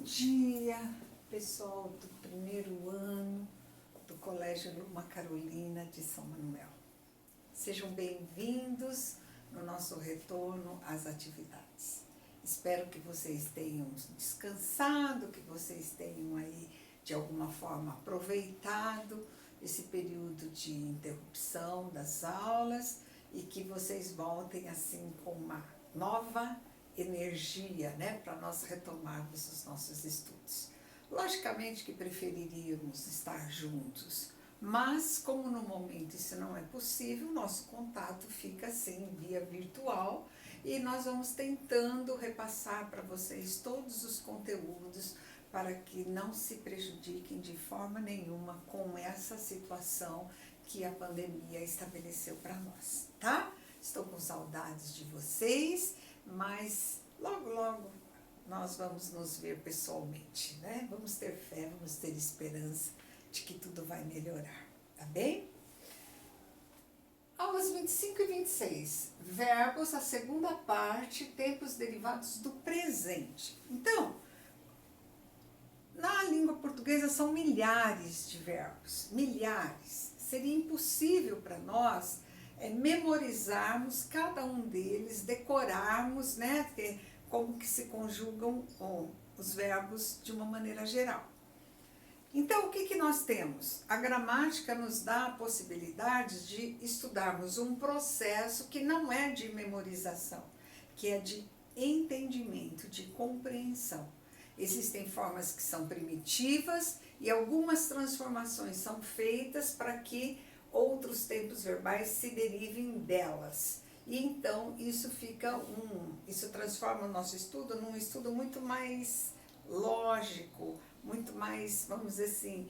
dia, pessoal do primeiro ano do Colégio Luma Carolina de São Manuel. Sejam bem-vindos no nosso retorno às atividades. Espero que vocês tenham descansado, que vocês tenham aí, de alguma forma, aproveitado esse período de interrupção das aulas e que vocês voltem assim com uma nova energia, né, para nós retomarmos os nossos estudos. Logicamente que preferiríamos estar juntos, mas como no momento isso não é possível, nosso contato fica assim via virtual e nós vamos tentando repassar para vocês todos os conteúdos para que não se prejudiquem de forma nenhuma com essa situação que a pandemia estabeleceu para nós, tá? Estou com saudades de vocês, mas logo nós vamos nos ver pessoalmente, né? Vamos ter fé, vamos ter esperança de que tudo vai melhorar, tá bem? Aulas 25 e 26, verbos, a segunda parte, tempos derivados do presente. Então, na língua portuguesa são milhares de verbos, milhares. Seria impossível para nós memorizarmos cada um deles, decorarmos, né, como que se conjugam os verbos de uma maneira geral. Então, o que nós temos? A gramática nos dá a possibilidade de estudarmos um processo que não é de memorização, que é de entendimento, de compreensão. Existem formas que são primitivas e algumas transformações são feitas para que outros tempos verbais se derivem delas. E então isso transforma o nosso estudo num estudo muito mais lógico, muito mais, vamos dizer assim,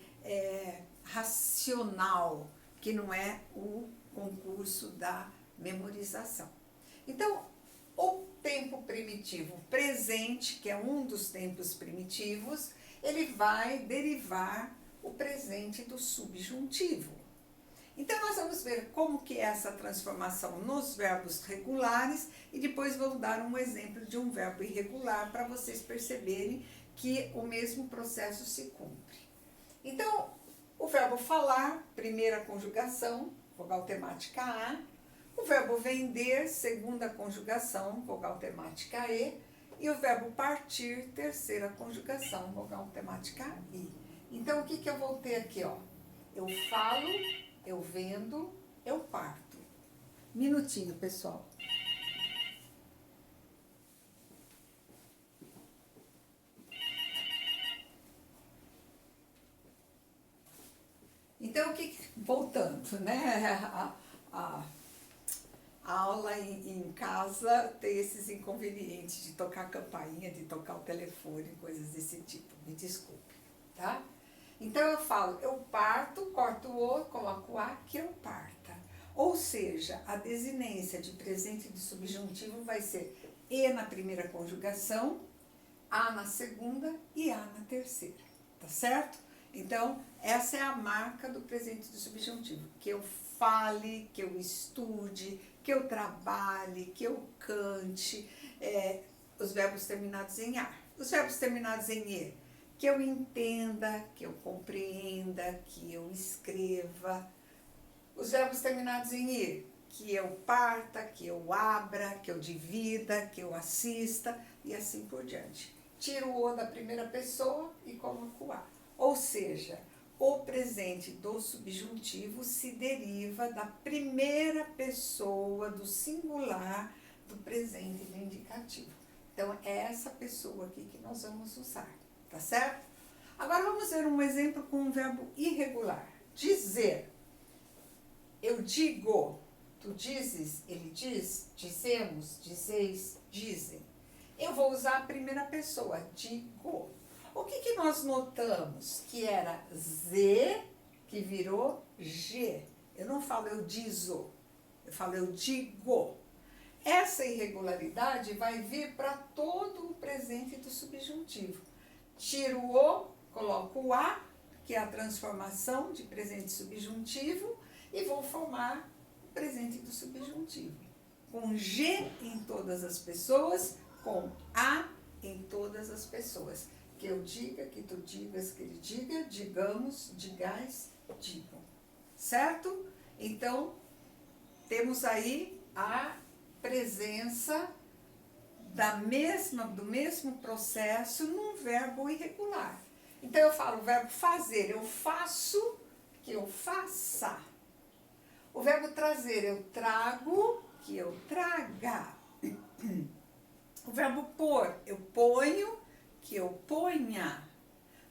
racional, que não é o concurso da memorização. Então, o tempo primitivo presente, que é um dos tempos primitivos, ele vai derivar o presente do subjuntivo. Então, nós vamos ver como que é essa transformação nos verbos regulares e depois vou dar um exemplo de um verbo irregular para vocês perceberem que o mesmo processo se cumpre. Então, o verbo falar, primeira conjugação, vogal temática A. O verbo vender, segunda conjugação, vogal temática E. E o verbo partir, terceira conjugação, vogal temática I. Então, o que eu vou ter aqui? Ó? Eu falo, eu vendo, eu parto. Minutinho, pessoal. Então, voltando, né? A aula em casa tem esses inconvenientes de tocar a campainha, de tocar o telefone, coisas desse tipo. Me desculpe, tá? Então, eu falo, eu parto, corto o, coloco a, que eu parta. Ou seja, a desinência de presente de subjuntivo vai ser e na primeira conjugação, a na segunda e a na terceira, tá certo? Então, essa é a marca do presente do subjuntivo, que eu fale, que eu estude, que eu trabalhe, que eu cante, os verbos terminados em A. Os verbos terminados em E, que eu entenda, que eu compreenda, que eu escreva. Os verbos terminados em I, que eu parta, que eu abra, que eu divida, que eu assista e assim por diante. Tiro o O da primeira pessoa e coloco o A. Ou seja, o presente do subjuntivo se deriva da primeira pessoa do singular do presente do indicativo. Então, é essa pessoa aqui que nós vamos usar, tá certo? Agora, vamos ver um exemplo com um verbo irregular. Dizer. Eu digo, tu dizes, ele diz, dizemos, dizeis, dizem. Eu vou usar a primeira pessoa, digo. O que nós notamos? Que era Z que virou G. Eu não falo eu dizo, eu falo eu digo. Essa irregularidade vai vir para todo o presente do subjuntivo. Tiro o, coloco o A, que é a transformação de presente subjuntivo, e vou formar o presente do subjuntivo. Com G em todas as pessoas, com A em todas as pessoas. que eu diga, que tu digas, que ele diga, digamos, digais, digam. Certo? Então, temos aí a presença do mesmo processo num verbo irregular. Então, eu falo o verbo fazer, eu faço, que eu faça. O verbo trazer, eu trago, que eu traga. O verbo pôr, eu ponho, que eu ponha.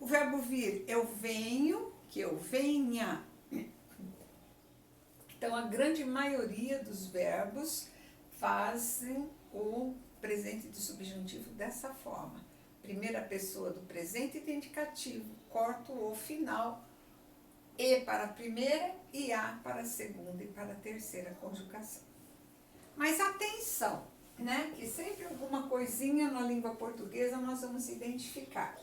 O verbo vir, eu venho, que eu venha. Então, a grande maioria dos verbos fazem o presente do subjuntivo dessa forma. Primeira pessoa do presente do indicativo, corto o final, e para a primeira e a para a segunda e para a terceira conjugação. Mas atenção, né? Que sempre alguma coisinha na língua portuguesa nós vamos identificar.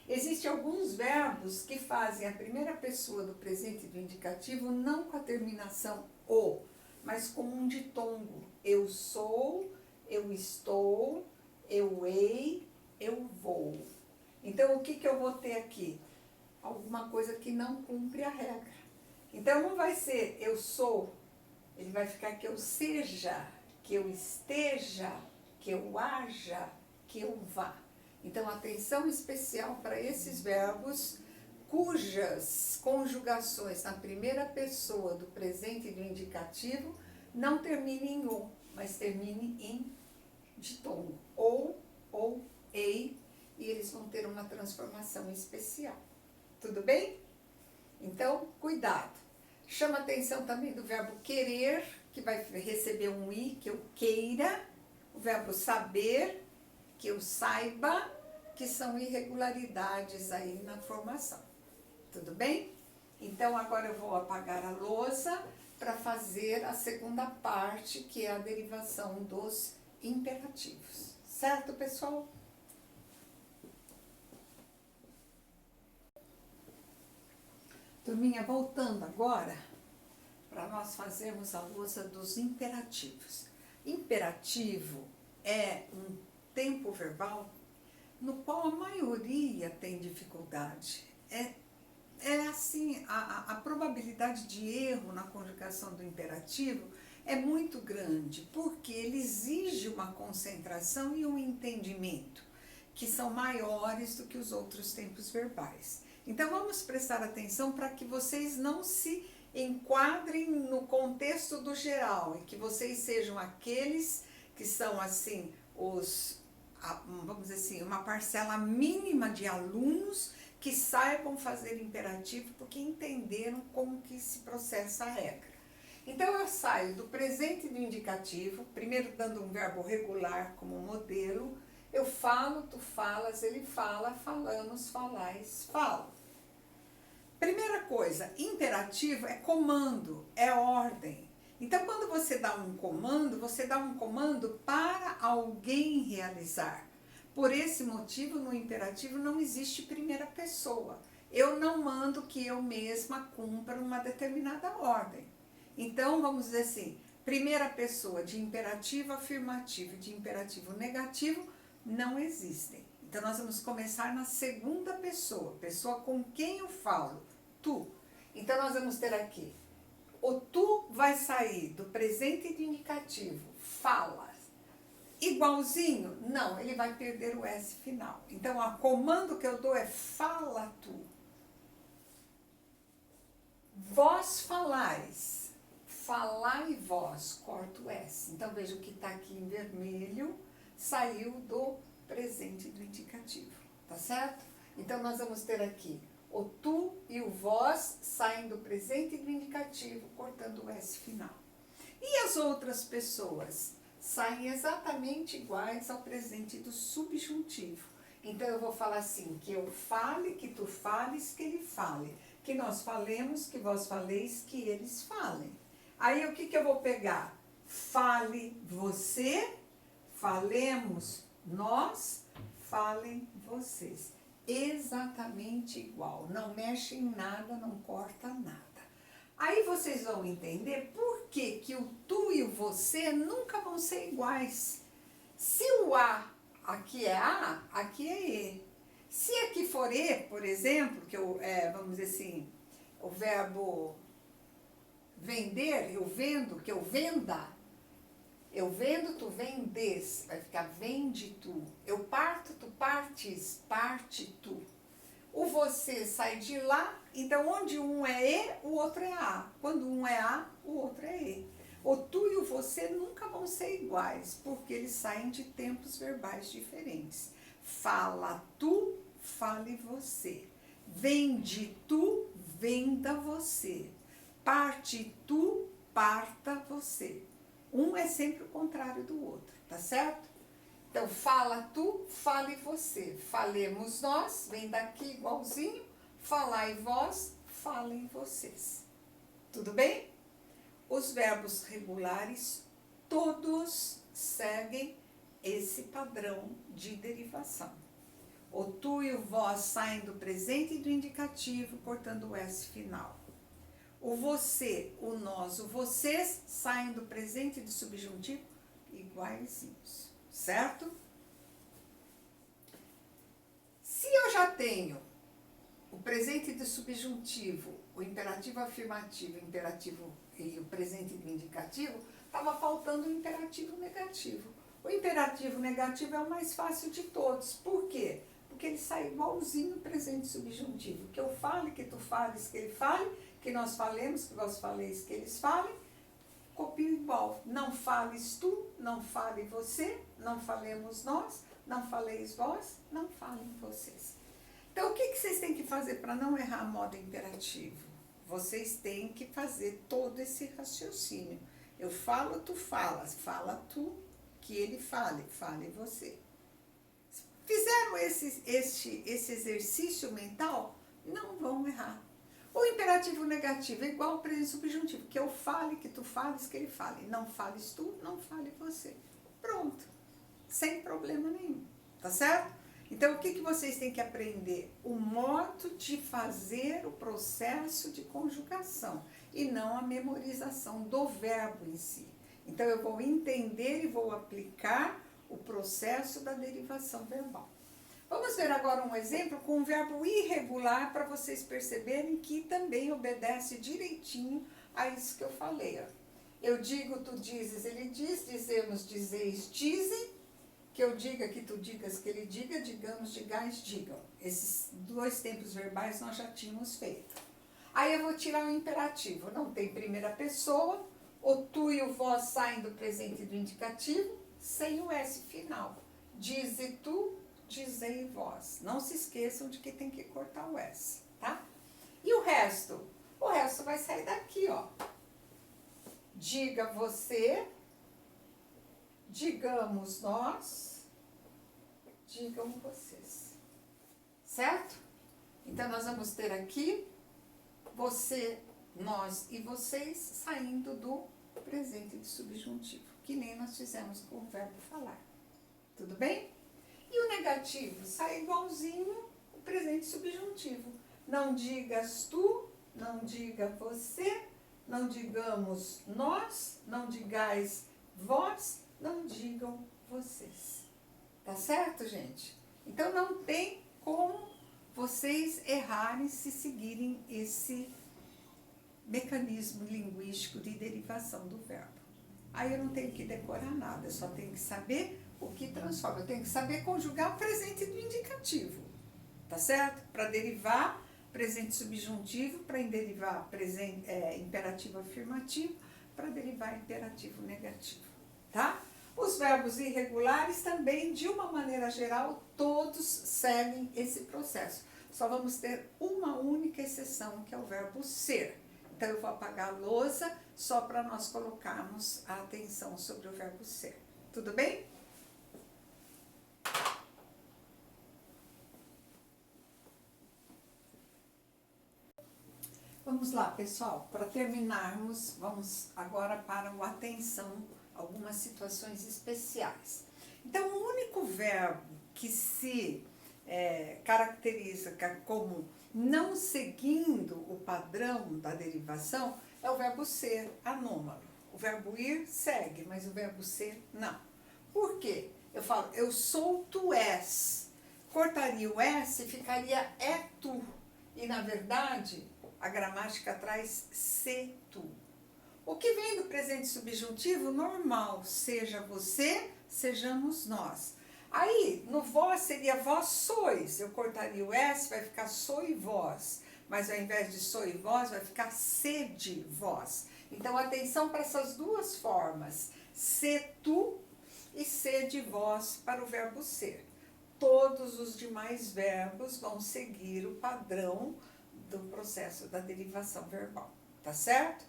Existem alguns verbos que fazem a primeira pessoa do presente do indicativo não com a terminação o, mas com um ditongo. Eu sou, eu estou, eu hei, eu vou. Então, o que eu vou ter aqui? Alguma coisa que não cumpre a regra. Então, não vai ser eu sou, ele vai ficar que eu seja, que eu esteja, que eu haja, que eu vá. Então, atenção especial para esses verbos cujas conjugações na primeira pessoa do presente e do indicativo não terminem em o, mas terminem em ditongo. Ou, ei, e eles vão ter uma transformação especial. Tudo bem? Então, cuidado. Chama atenção também do verbo querer, que vai receber um i, que eu queira. O verbo saber, que eu saiba, que são irregularidades aí na formação. Tudo bem? Então, agora eu vou apagar a lousa para fazer a segunda parte, que é a derivação dos imperativos. Certo, pessoal? Turminha, voltando agora para nós fazermos a lousa dos imperativos. Imperativo é um tempo verbal no qual a maioria tem dificuldade. É assim, a probabilidade de erro na conjugação do imperativo é muito grande, porque ele exige uma concentração e um entendimento que são maiores do que os outros tempos verbais. Então, vamos prestar atenção para que vocês não se enquadrem no contexto do geral e que vocês sejam aqueles que são, assim, vamos dizer assim, uma parcela mínima de alunos que saibam fazer imperativo porque entenderam como que se processa a regra. Então, eu saio do presente do indicativo, primeiro dando um verbo regular como modelo. Eu falo, tu falas, ele fala, falamos, falais, falo. Primeira coisa, imperativo é comando, é ordem. Então, quando você dá um comando para alguém realizar. Por esse motivo, no imperativo não existe primeira pessoa. Eu não mando que eu mesma cumpra uma determinada ordem. Então, vamos dizer assim, primeira pessoa de imperativo afirmativo e de imperativo negativo não existem. Então, nós vamos começar na segunda pessoa, pessoa com quem eu falo, tu. Então, nós vamos ter aqui, o tu vai sair do presente de indicativo, fala. Igualzinho? Não, ele vai perder o S final. Então, o comando que eu dou é fala tu. Vós falais. Falai vós, corto o S. Então, veja o que está aqui em vermelho, saiu do presente do indicativo, tá certo? Então, nós vamos ter aqui o tu e o vós saem do presente do indicativo, cortando o S final. E as outras pessoas saem exatamente iguais ao presente do subjuntivo. Então, eu vou falar assim, que eu fale, que tu fales, que ele fale. Que nós falemos, que vós faleis, que eles falem. Aí, o que eu vou pegar? Fale você, falemos nós, falem vocês. Exatamente igual. Não mexe em nada, não corta nada. Aí vocês vão entender por que o tu e o você nunca vão ser iguais. Se o A aqui é A, aqui é E. Se aqui for E, por exemplo, que vamos dizer assim, o verbo vender, eu vendo, que eu venda, eu vendo, tu vendes, vai ficar vende tu. Eu parto, tu partes, parte tu. O você sai de lá, então onde um é E, o outro é A. Quando um é A, o outro é E. O tu e o você nunca vão ser iguais, porque eles saem de tempos verbais diferentes. Fala tu, fale você. Vende tu, venda você. Parte tu, parta você. Um é sempre o contrário do outro, tá certo? Então, fala tu, fale você. Falemos nós, vem daqui igualzinho. Falai vós, falem vocês. Tudo bem? Os verbos regulares, todos seguem esse padrão de derivação. O tu e o vós saem do presente e do indicativo, cortando o S final. O você, o nós, o vocês saem do presente e do subjuntivo iguaizinhos, certo? Se eu já tenho o presente do subjuntivo, o imperativo afirmativo, o imperativo e o presente do indicativo, estava faltando o imperativo negativo. O imperativo negativo é o mais fácil de todos. Por quê? Porque ele sai igualzinho o presente subjuntivo. Que eu fale, que tu fales, que ele fale, que nós falemos, que vós faleis, que eles falem, copio igual. Não fales tu, não fale você, não falemos nós, não faleis vós, não falem vocês. Então, o que vocês têm que fazer para não errar modo imperativo? Vocês têm que fazer todo esse raciocínio. Eu falo, tu falas. Fala tu, que ele fale. Fale você. Fizeram esse exercício mental? Não vão errar. O imperativo negativo é igual ao presente subjuntivo. Que eu fale, que tu fales, que ele fale. Não fales tu, não fale você. Pronto. Sem problema nenhum. Tá certo? Então, o que vocês têm que aprender? O modo de fazer o processo de conjugação e não a memorização do verbo em si. Então, eu vou entender e vou aplicar o processo da derivação verbal. Vamos ver agora um exemplo com um verbo irregular para vocês perceberem que também obedece direitinho a isso que eu falei. Ó. Eu digo, tu dizes, ele diz, dizemos, dizeis, dizem. Que eu diga, que tu digas, que ele diga, digamos, digais, digam. Esses dois tempos verbais nós já tínhamos feito. Aí eu vou tirar o imperativo. Não tem primeira pessoa, o tu e o vós saem do presente e do indicativo, sem o S final. Dize tu, dizei vós. Não se esqueçam de que tem que cortar o S, tá? E o resto? O resto vai sair daqui, ó. Diga você, digamos nós, digam vocês. Certo? Então, nós vamos ter aqui você, nós e vocês saindo do presente de subjuntivo, que nem nós fizemos com o verbo falar. Tudo bem? E o negativo sai igualzinho o presente subjuntivo. Não digas tu, não diga você, não digamos nós, não digais vós, não digam vocês. Tá certo, gente? Então, não tem como vocês errarem se seguirem esse mecanismo linguístico de derivação do verbo. Aí eu não tenho que decorar nada, eu só tenho que saber o que transforma. Eu tenho que saber conjugar o presente do indicativo. Tá certo? Para derivar presente subjuntivo, para derivar imperativo afirmativo, para derivar imperativo negativo. Tá? Os verbos irregulares também, de uma maneira geral, todos seguem esse processo. Só vamos ter uma única exceção, que é o verbo ser. Então, eu vou apagar a lousa só para nós colocarmos a atenção sobre o verbo ser. Tudo bem? Vamos lá, pessoal. Para terminarmos, vamos agora para o atenção, algumas situações especiais. Então, o único verbo que se caracteriza como não seguindo o padrão da derivação é o verbo ser anômalo. O verbo ir segue, mas o verbo ser não. Por quê? Eu falo, eu sou, tu és. Cortaria o S e ficaria é tu. E, na verdade, a gramática traz se tu. O que vem do presente subjuntivo, normal, seja você, sejamos nós. Aí, no vós seria vós sois. Eu cortaria o S, vai ficar soi vós. Mas ao invés de soi vós, vai ficar sede vós. Então, atenção para essas duas formas. Se tu e sede vós para o verbo ser. Todos os demais verbos vão seguir o padrão do processo da derivação verbal. Tá certo?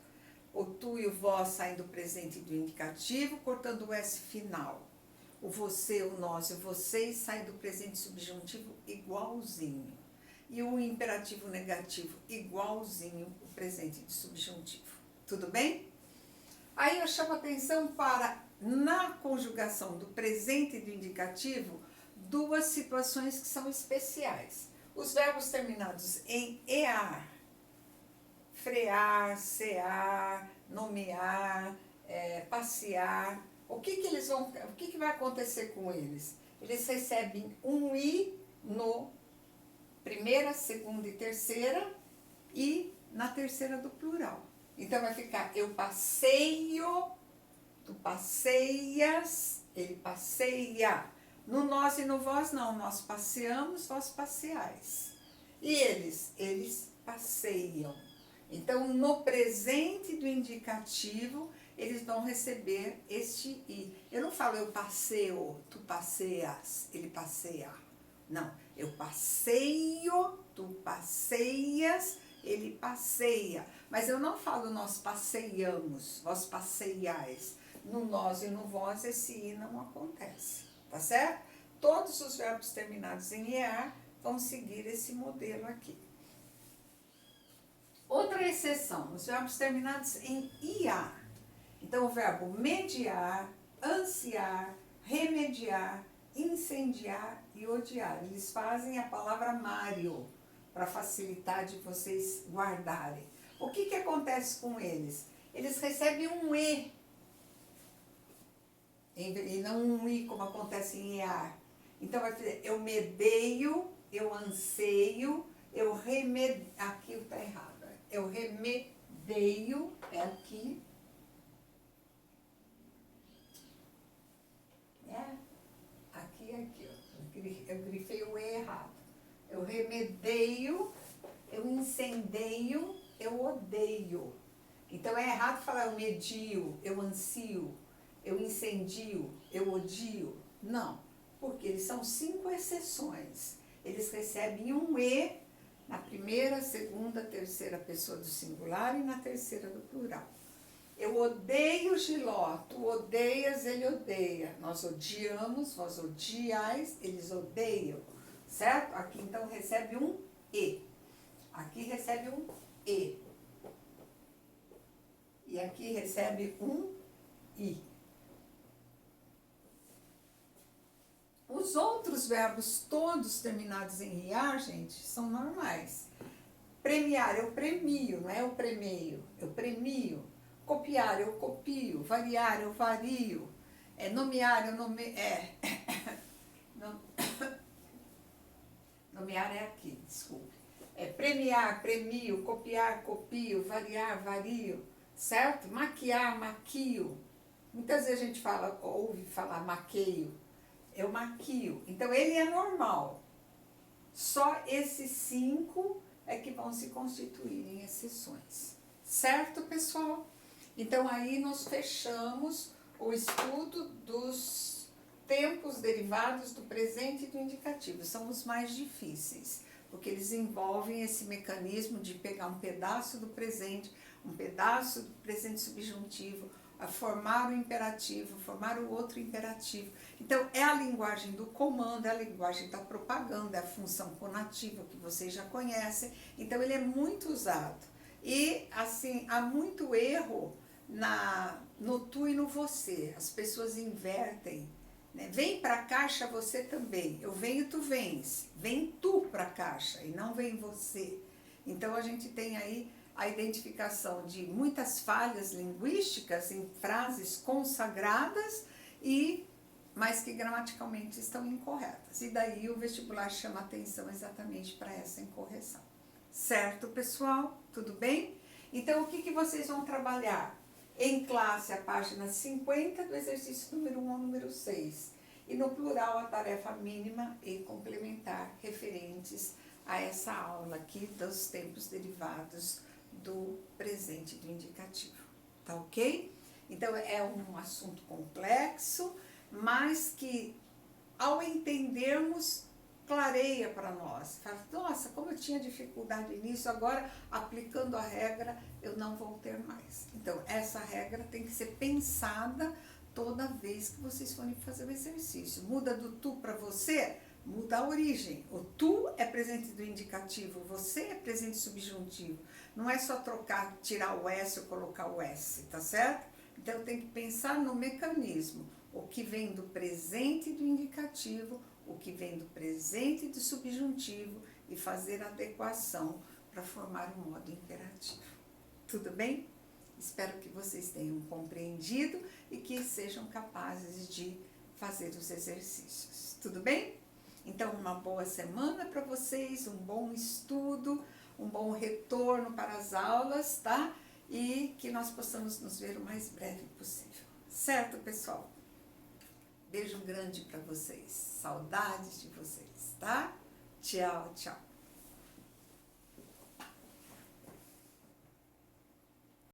O tu e o vós saem do presente e do indicativo, cortando o S final. O você, o nós e o vocês saem do presente subjuntivo igualzinho. E o imperativo negativo igualzinho o presente de subjuntivo. Tudo bem? Aí eu chamo a atenção para, na conjugação do presente e do indicativo, duas situações que são especiais. Os verbos terminados em EAR, frear, cear, nomear, passear. O que vai acontecer com eles? Eles recebem um I no primeira, segunda e terceira e na terceira do plural. Então vai ficar eu passeio, tu passeias, ele passeia. No nós e no vós não, nós passeamos, vós passeais. E eles passeiam. Então, no presente do indicativo, eles vão receber este I. Eu não falo eu passeio, tu passeias, ele passeia. Não, eu passeio, tu passeias, ele passeia. Mas eu não falo nós passeiamos, vós passeiais. No nós e no vós, esse I não acontece. Tá certo? Todos os verbos terminados em EAR vão seguir esse modelo aqui. Outra exceção, os verbos terminados em IAR. Então, o verbo mediar, ansiar, remediar, incendiar e odiar. Eles fazem a palavra Mário, para facilitar de vocês guardarem. O que acontece com eles? Eles recebem um E, e não um I, como acontece em EAR. Então, vai dizer, eu medeio, eu anseio, eu remedio. Aqui está errado. Eu remedeio, é aqui. Aqui é aqui, ó. Eu grifei o E errado. Eu remedeio, eu incendeio, eu odeio. Então, é errado falar eu medio, eu ansio, eu incendio, eu odio. Não, porque eles são 5 exceções. Eles recebem um E na primeira, segunda, terceira pessoa do singular e na terceira do plural. Eu odeio Giló, tu odeias, ele odeia. Nós odiamos, vós odiais, eles odeiam. Certo? Aqui então recebe um E. Aqui recebe um E. E aqui recebe um I. Os outros verbos todos terminados em IAR, gente, são normais. Premiar, eu premio, não é eu premeio, eu premio. Copiar, eu copio. Variar, eu vario. Nomear, eu nomeio. Nomear é aqui, desculpe. Premiar, premio. Copiar, copio. Variar, vario. Certo? Maquiar, maquio. Muitas vezes a gente ouve falar maqueio. Eu maquio. Então, ele é normal. Só esses 5 é que vão se constituir em exceções. Certo, pessoal? Então, aí nós fechamos o estudo dos tempos derivados do presente e do indicativo. São os mais difíceis, porque eles envolvem esse mecanismo de pegar um pedaço do presente, um pedaço do presente subjuntivo, a formar o imperativo, formar o outro imperativo. Então, é a linguagem do comando, é a linguagem da propaganda, é a função conativa que vocês já conhecem. Então, ele é muito usado. E, assim, há muito erro no tu e no você. As pessoas invertem. Né? Vem para a caixa você também. Eu venho, tu vens. Vem tu para a caixa e não vem você. Então, a gente tem aí a identificação de muitas falhas linguísticas em frases consagradas e mas que gramaticalmente estão incorretas. E daí o vestibular chama atenção exatamente para essa incorreção. Certo, pessoal? Tudo bem? Então, o que vocês vão trabalhar? Em classe, a página 50 do exercício número 1 ao número 6. E no plural, a tarefa mínima e complementar referentes a essa aula aqui dos tempos derivados do presente do indicativo. Tá ok? Então, é um assunto complexo, mas que, ao entendermos, clareia para nós. Fala, nossa, como eu tinha dificuldade nisso, agora, aplicando a regra, eu não vou ter mais. Então, essa regra tem que ser pensada toda vez que vocês forem fazer o exercício. Muda do tu para você, muda a origem. O tu é presente do indicativo, você é presente subjuntivo. Não é só trocar, tirar o S ou colocar o S, tá certo? Então, tem que pensar no mecanismo. O que vem do presente do indicativo, o que vem do presente do subjuntivo e fazer a adequação para formar um modo imperativo. Tudo bem? Espero que vocês tenham compreendido e que sejam capazes de fazer os exercícios. Tudo bem? Então, uma boa semana para vocês, um bom estudo, um bom retorno para as aulas, tá? E que nós possamos nos ver o mais breve possível. Certo, pessoal? Beijo grande para vocês. Saudades de vocês, tá? Tchau, tchau.